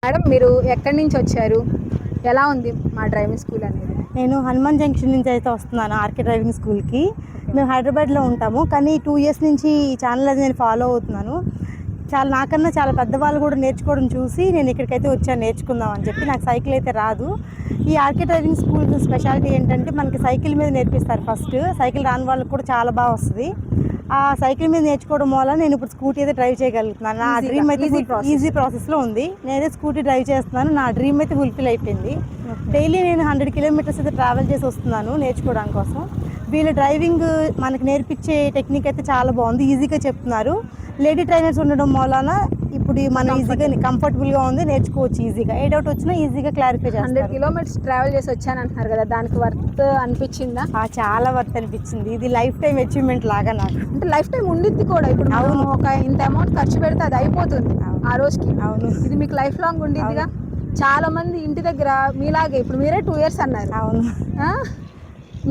Madam మీరు ఎక్కడి నుంచి వచ్చారు? ఎలా ఉంది మా డ్రైవింగ్ స్కూల్ అనేది? నేను హనుమాన్ జంక్షన్ నుంచి అయితే వస్తున్నాను ఆర్కే డ్రైవింగ్ స్కూల్కి. మేము హైదరాబాద్లో ఉంటాము, కానీ 2 ఇయర్స్ నుంచి ఈ ఛానల్ అది నేను ఫాలో అవుతున్నాను. నాకన్నా చాలా పెద్దవాళ్ళు కూడా నేర్చుకోవడం చూసి నేను ఇక్కడికైతే వచ్చాను నేర్చుకుందాం అని చెప్పి. నాకు సైకిల్ అయితే రాదు. ఈ ఆర్కే డ్రైవింగ్ స్కూల్ స్పెషాలిటీ ఏంటంటే మనకి సైకిల్ మీద నేర్పిస్తారు ఫస్ట్. సైకిల్ రాని వాళ్ళకి కూడా చాలా బాగా వస్తుంది. ఆ సైకిల్ మీద నేర్చుకోవడం వల్ల నేను ఇప్పుడు స్కూటీ అయితే డ్రైవ్ చేయగలుగుతున్నాను. నా డ్రీమ్ అయితే ఈజీ ప్రాసెస్లో ఉంది. నేనైతే స్కూటీ డ్రైవ్ చేస్తున్నాను. నా డ్రీమ్ అయితే ఫుల్ఫిల్ అయిపోయింది. డైలీ నేను 100 కిలోమీటర్స్ అయితే ట్రావెల్ చేసి వస్తున్నాను నేర్చుకోవడానికి కోసం. వీళ్ళు డ్రైవింగ్ మనకు నేర్పించే టెక్నిక్ అయితే చాలా బాగుంది, ఈజీగా చెప్తున్నారు. లేడీ ట్రైనర్స్ ఉండడం వలన ఇప్పుడు మనం ఈజీగా కంఫర్టబుల్గా ఉంది, నేర్చుకోవచ్చు ఈజీగా. ఏ డౌట్ వచ్చినా ఈజీగా క్లారిఫై చేస్తారు. 100 కిలోమీటర్స్ ట్రావెల్ చేసి వచ్చాను అంటున్నారు కదా, దానికి వర్త్ అనిపించిందా? చాలా వర్త్ అనిపించింది. ఇది లైఫ్ టైం అచీవ్మెంట్ లాగా నాకు. అంటే లైఫ్ టైం ఉండిద్ది కూడా. ఇప్పుడు అవును, ఒక ఇంత అమౌంట్ ఖర్చు పెడితే అది అయిపోతుంది ఆ రోజుకి. అవును, ఇది మీకు లైఫ్ లాంగ్ ఉండిద్దిగా. చాలా మంది ఇంటి దగ్గర మీలాగే, ఇప్పుడు మీరే 2 ఇయర్స్ అన్నారు. అవును,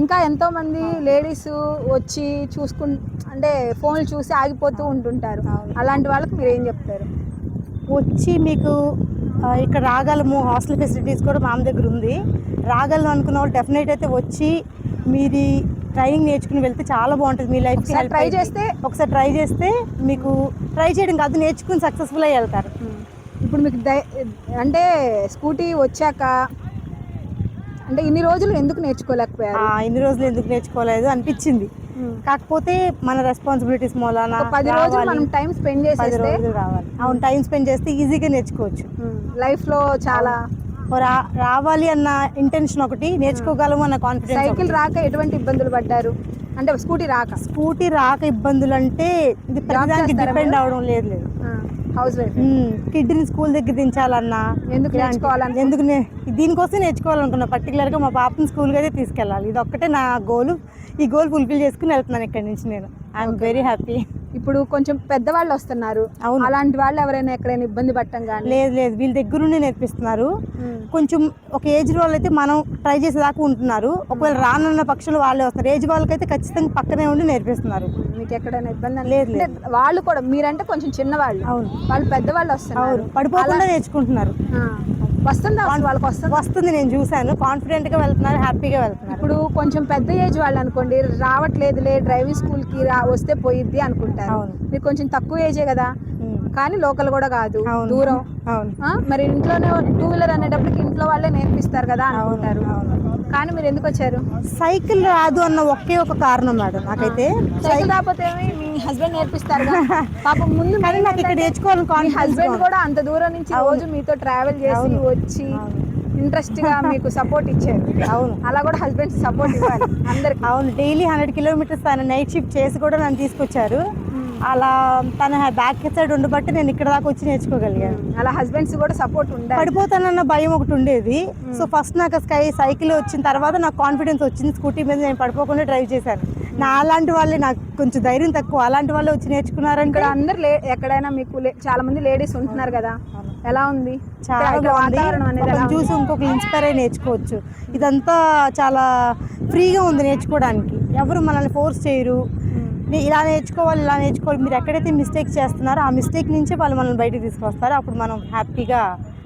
ఇంకా ఎంతోమంది లేడీస్ వచ్చి అంటే ఫోన్లు చూసి ఆగిపోతూ ఉంటుంటారు. అలాంటి వాళ్ళకి మీరు ఏం చెప్తారు? వచ్చి మీకు ఇక్కడ రాగలము, హాస్టల్ ఫెసిలిటీస్ కూడా మా దగ్గర ఉంది, రాగలను అనుకున్న వాళ్ళు డెఫినెట్ అయితే వచ్చి మీరు ట్రైనింగ్ నేర్చుకుని వెళ్తే చాలా బాగుంటుంది. మీ లైఫ్కి ఒకసారి ట్రై చేస్తే మీకు ట్రై చేయడం కాదు, నేర్చుకుని సక్సెస్ఫుల్ అయ్యి వెళ్తారు. ఇప్పుడు మీకు అంటే స్కూటీ వచ్చాక అంటే ఇన్ని రోజులు ఎందుకు నేర్చుకోలేకపోయారు? ఇన్ని రోజులు ఎందుకు నేర్చుకోలేదు అనిపించింది. కాకపోతే మన రెస్పాన్సిబిలిటీస్ మూలాన 10 రోజులు మనం టైం స్పెండ్ చేసి రావాలి. అవును, టైం స్పెండ్ చేస్తే ఈజీగా నేర్చుకోవచ్చు. లైఫ్లో చాలా రావాలి అన్న ఇంటెన్షన్ ఒకటి, నేర్చుకోగలము అన్న కాన్ఫిడెన్స్. సైకిల్ రాక ఎటువంటి ఇబ్బందులు పడ్డారు? అంటే స్కూటీ రాక ఇబ్బందులు అంటే ఇది ప్రతిదానికి డిపెండ్ అవడం లేదు. హౌస్ వైఫ్ కిడ్ని స్కూల్ దగ్గర దించాలన్నా ఎందుకు దీనికోసం నేర్చుకోవాలనుకున్నా. పర్టికులర్గా మా పాపని స్కూల్కి అయితే తీసుకెళ్ళాలి, ఇది ఒక్కటే నా గోల్. ఈ గోల్ ఫుల్ఫిల్ చేసుకుని వెళ్తున్నాను ఇక్కడి నుంచి. నేను ఐఎమ్ వెరీ హ్యాపీ. ఇప్పుడు కొంచెం పెద్దవాళ్ళు వస్తున్నారు, అలాంటి వాళ్ళు ఎవరైనా ఎక్కడైనా ఇబ్బంది పట్టడం కానీ? లేదు, వీళ్ళ దగ్గరుండి నేర్పిస్తున్నారు. కొంచెం ఒక ఏజ్ వాళ్ళు అయితే మనం ట్రై చేసేదాకా ఉంటున్నారు. ఒకవేళ రానున్న పక్షులు వాళ్ళే వస్తారు. ఏజ్ వాళ్ళకైతే ఖచ్చితంగా పక్కనే ఉండి నేర్పిస్తున్నారు. మీకు ఎక్కడైనా ఇబ్బంది? లేదు. వాళ్ళు కూడా మీరంటే కొంచెం చిన్నవాళ్ళు, వాళ్ళు పెద్దవాళ్ళు వస్తున్నారు, పడిపోకుండా నేర్చుకుంటున్నారు. వస్తుంది, నేను చూసాను. కాన్ఫిడెంట్గా వెళ్తున్నారు, హ్యాపీగా వెళ్తున్నారు. ఇప్పుడు కొంచెం పెద్ద ఏజ్ వాళ్ళు అనుకోండి, రావట్లేదులే డ్రైవింగ్ స్కూల్కి వస్తే పోయిద్ది అనుకుంటారు. మీరు కొంచెం తక్కువ ఏజే కదా, కానీ లోకల్ కూడా కాదు, దూరం. మరి ఇంట్లోనే 2 వీలర్ అనేటప్పటికి ఇంట్లో వాళ్ళే నేర్పిస్తారు కదా అనుకుంటారు. కానీ మీరు ఎందుకు వచ్చారు? సైకిల్ రాదు అన్న ఒకే ఒక కారణం మేడం నాకైతే. సైకిల్ రాకపోతే మీ హస్బెండ్ నేర్పిస్తారు పాపం. ముందు నాకు ఇక్కడ నేర్చుకోవాలని హస్బెండ్ కూడా అంత దూరం నుంచి రోజు మీతో ట్రావెల్ చేసి వచ్చి ఇంట్రెస్ట్ గా మీకు సపోర్ట్ ఇచ్చారు. అవును, అలా కూడా హస్బెండ్ సపోర్ట్ ఇవ్వాలి అందరికి. అవును, డైలీ 100 కిలోమీటర్స్ తన నైట్ షిఫ్ట్ చేసి కూడా నన్ను తీసుకొచ్చారు. అలా తన బ్యాక్ సైడ్ ఉండబట్టి నేను ఇక్కడ దాకా వచ్చి నేర్చుకోగలిగాను. అలా హస్బెండ్స్ కూడా సపోర్ట్ ఉండాలి. పడిపోతానన్న భయం ఒకటి ఉండేది. సో ఫస్ట్ నాకు సైకిల్ వచ్చిన తర్వాత నాకు కాన్ఫిడెన్స్ వచ్చింది. స్కూటీ మీద నేను పడిపోకుండా డ్రైవ్ చేశాను. నా అలాంటి వాళ్ళే, నాకు కొంచెం ధైర్యం తక్కువ, అలాంటి వాళ్ళే వచ్చి నేర్చుకున్నారంటే. ఇక్కడ అందరు ఎక్కడైనా మీకు చాలా మంది లేడీస్ ఉంటున్నారు కదా, ఎలా ఉంది? చాలా బాగుంది. చూసి ఇంకొక ఇన్స్పైర్ అయి నేర్చుకోవచ్చు. ఇదంతా చాలా ఫ్రీగా ఉంది నేర్చుకోవడానికి. ఎవరు మనల్ని ఫోర్స్ చేయరు. ఇలా నేర్చుకోవాలి మీరు ఎక్కడైతే మిస్టేక్ చేస్తున్నారో ఆ మిస్టేక్ నుంచే వాళ్ళు మనల్ని బయటకు తీసుకొస్తారు. అప్పుడు మనం హ్యాపీగా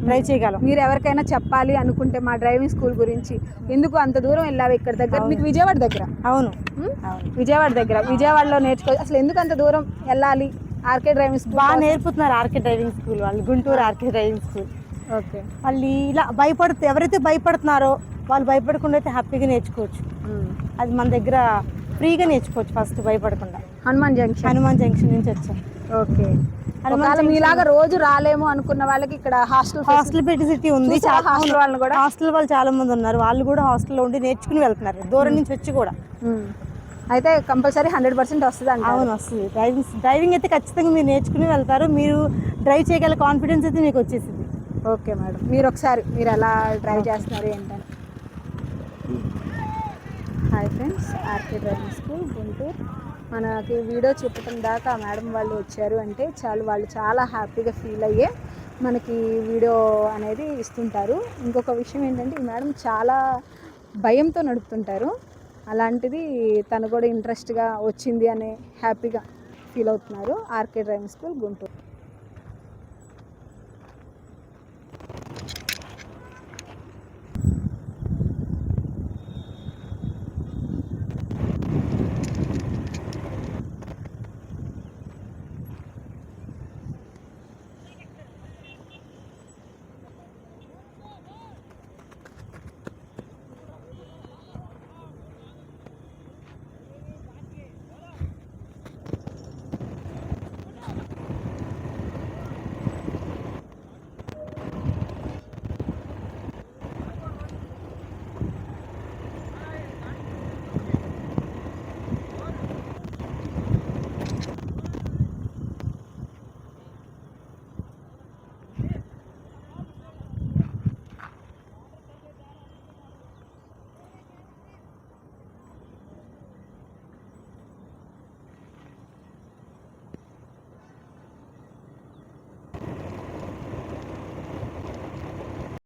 డ్రైవ్ చేయగలం. మీరు ఎవరికైనా చెప్పాలి అనుకుంటే మా డ్రైవింగ్ స్కూల్ గురించి, ఎందుకు అంత దూరం వెళ్ళావు? ఇక్కడ దగ్గర మీకు విజయవాడ దగ్గర. అవును, విజయవాడలో నేర్చుకోవాలి. అసలు ఎందుకు అంత దూరం వెళ్ళాలి? ఆర్కే డ్రైవింగ్ స్కూల్ బాగా నేర్పుతున్నారు. ఆర్కే డ్రైవింగ్ స్కూల్ వాళ్ళు, Guntur RK driving school. Okay, వాళ్ళు ఇలా ఎవరైతే భయపడుతున్నారో వాళ్ళు భయపడకుండా అయితే హ్యాపీగా నేర్చుకోవచ్చు. అది మన దగ్గర ఫ్రీగా నేర్చుకోవచ్చు. ఫస్ట్ భయపడకుండా. హనుమాన్ జంక్షన్ నుంచి వచ్చాం. ఓకే, మీలాగా రోజు రాలేము అనుకున్న వాళ్ళకి ఇక్కడ హాస్టల్ ఫెసిలిటీ ఉంది. హాస్టల్ వాళ్ళు చాలా మంది ఉన్నారు. వాళ్ళు కూడా హాస్టల్లో ఉండి నేర్చుకుని వెళ్తున్నారు, దూరం నుంచి వచ్చి కూడా. అయితే కంపల్సరీ 100% వస్తుంది అంట. అవును, వస్తుంది. డ్రైవింగ్ అయితే ఖచ్చితంగా మీరు నేర్చుకుని వెళ్తారు. మీరు డ్రైవ్ చేయగల కాన్ఫిడెన్స్ అయితే మీకు వచ్చేసింది. ఓకే మేడం, మీరు ఒకసారి ఎలా డ్రైవ్ చేస్తున్నారు ఏంటని. Hi friends, RK driving school Guntur. మనకి వీడియో చెప్పడం దాకా మేడం వాళ్ళు వచ్చారు అంటే వాళ్ళు చాలా హ్యాపీగా ఫీల్ అయ్యే మనకి వీడియో అనేది ఇస్తుంటారు. ఇంకొక విషయం ఏంటంటే ఈ మేడం చాలా భయంతో నడుపుతుంటారు. అలాంటిది తను కూడా ఇంట్రెస్ట్గా వచ్చింది అనే హ్యాపీగా ఫీల్ అవుతున్నారు. RK driving school Guntur.